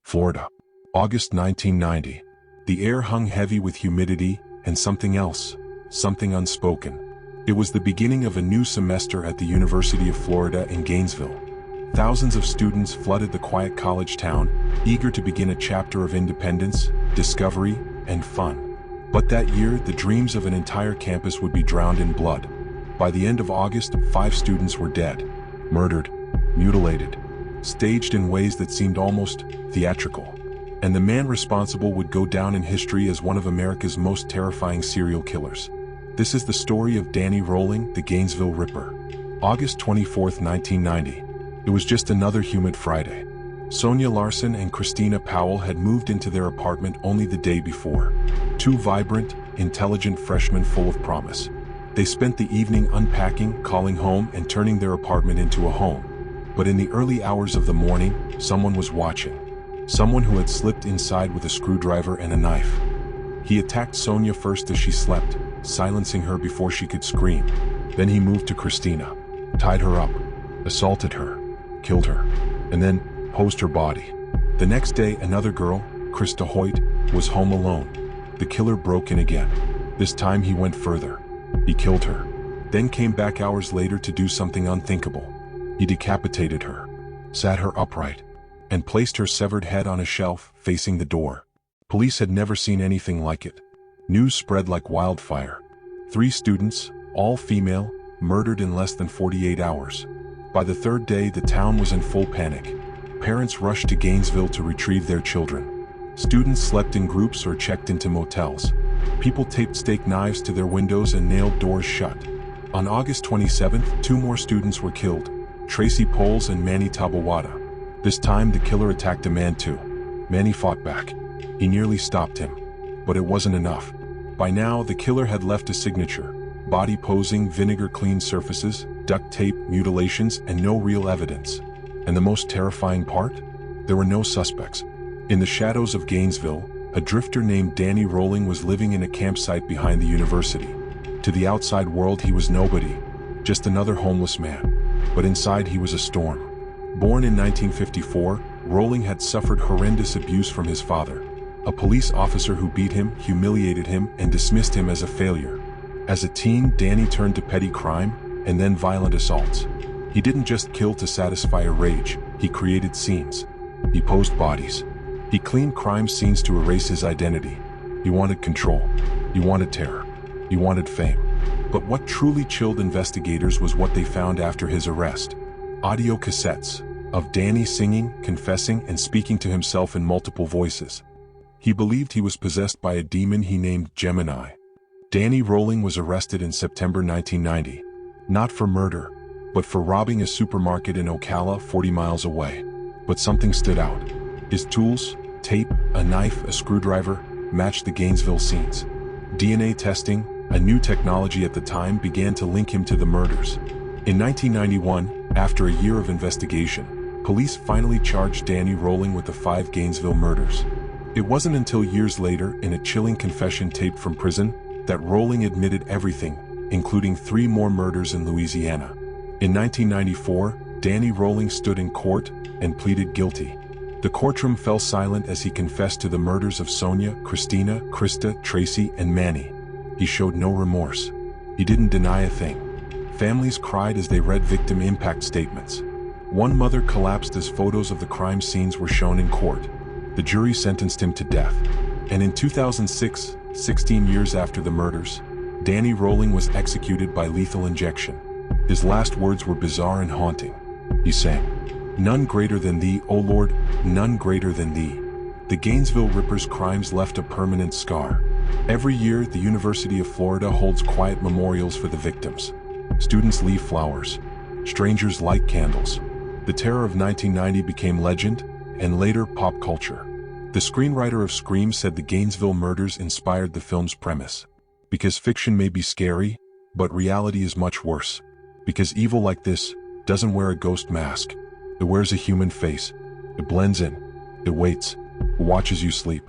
Florida. August 1990. The air hung heavy with humidity and something else, something unspoken. It was the beginning of a new semester at the University of Florida in Gainesville. Thousands of students flooded the quiet college town, eager to begin a chapter of independence, discovery, and fun. But that year, the dreams of an entire campus would be drowned in blood. By the end of August, 5 students were dead, murdered, mutilated, staged in ways that seemed almost theatrical. And the man responsible would go down in history as one of America's most terrifying serial killers. This is the story of Danny Rolling, the Gainesville Ripper. August 24, 1990. It was just another humid Friday. Sonia Larson and Christina Powell had moved into their apartment only the day before. 2 vibrant, intelligent freshmen full of promise. They spent the evening unpacking, calling home, and turning their apartment into a home. But in the early hours of the morning, someone was watching. Someone who had slipped inside with a screwdriver and a knife. He attacked Sonia first as she slept, silencing her before she could scream. Then he moved to Christina, tied her up, assaulted her, killed her, and then posed her body. The next day, another girl, Krista Hoyt, was home alone. The killer broke in again. This time he went further. He killed her, then came back hours later to do something unthinkable. He decapitated her, sat her upright, and placed her severed head on a shelf facing the door. Police had never seen anything like it. News spread like wildfire. 3 students, all female, murdered in less than 48 hours. By the 3rd day, the town was in full panic. Parents rushed to Gainesville to retrieve their children. Students slept in groups or checked into motels. People taped steak knives to their windows and nailed doors shut. On August 27th, 2 more students were killed, Tracy Poles and Manny Tabawada. This time, the killer attacked a man too. Manny fought back. He nearly stopped him. But it wasn't enough. By now, the killer had left a signature: body posing, vinegar-cleaned surfaces, duct tape, mutilations, and no real evidence. And the most terrifying part? There were no suspects. In the shadows of Gainesville, a drifter named Danny Rolling was living in a campsite behind the university. To the outside world, he was nobody, just another homeless man. But inside, he was a storm. Born in 1954, Rolling had suffered horrendous abuse from his father, a police officer who beat him, humiliated him, and dismissed him as a failure. As a teen, Danny turned to petty crime, and then violent assaults. He didn't just kill to satisfy a rage, he created scenes. He posed bodies. He cleaned crime scenes to erase his identity. He wanted control. He wanted terror. He wanted fame. But what truly chilled investigators was what they found after his arrest. Audio cassettes of Danny singing, confessing, and speaking to himself in multiple voices. He believed he was possessed by a demon he named Gemini. Danny Rolling was arrested in September 1990, not for murder, but for robbing a supermarket in Ocala, 40 miles away. But something stood out. His tools, tape, a knife, a screwdriver, matched the Gainesville scenes. DNA testing, a new technology at the time, began to link him to the murders. In 1991, after a year of investigation, police finally charged Danny Rolling with the 5 Gainesville murders. It wasn't until years later, in a chilling confession taped from prison, that Rolling admitted everything, including 3 more murders in Louisiana. In 1994, Danny Rolling stood in court and pleaded guilty. The courtroom fell silent as he confessed to the murders of Sonia, Christina, Krista, Tracy, and Manny. He showed no remorse. He didn't deny a thing. Families cried as they read victim impact statements. One mother collapsed as photos of the crime scenes were shown in court. The jury sentenced him to death. And in 2006, 16 years after the murders, Danny Rolling was executed by lethal injection. His last words were bizarre and haunting. He sang, "None greater than thee, O Lord, none greater than thee." The Gainesville Ripper's crimes left a permanent scar. Every year, the University of Florida holds quiet memorials for the victims. Students leave flowers. Strangers light candles. The terror of 1990 became legend, and later pop culture. The screenwriter of Scream said the Gainesville murders inspired the film's premise. Because fiction may be scary, but reality is much worse. Because evil like this doesn't wear a ghost mask. It wears a human face. It blends in. It waits. It watches you sleep.